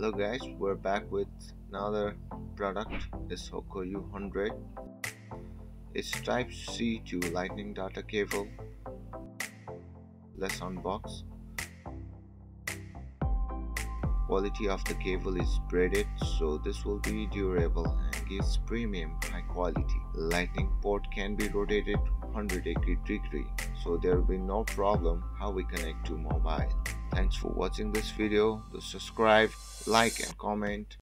Hello guys, we're back with another product. It's HOCO U100. It's type C to lightning data cable. Let's unbox. Quality of the cable is braided, so this will be durable and gives premium high quality. Lightning port can be rotated 180 degree, so there will be no problem how we connect to mobile. Thanks for watching this video. Do subscribe, like and comment.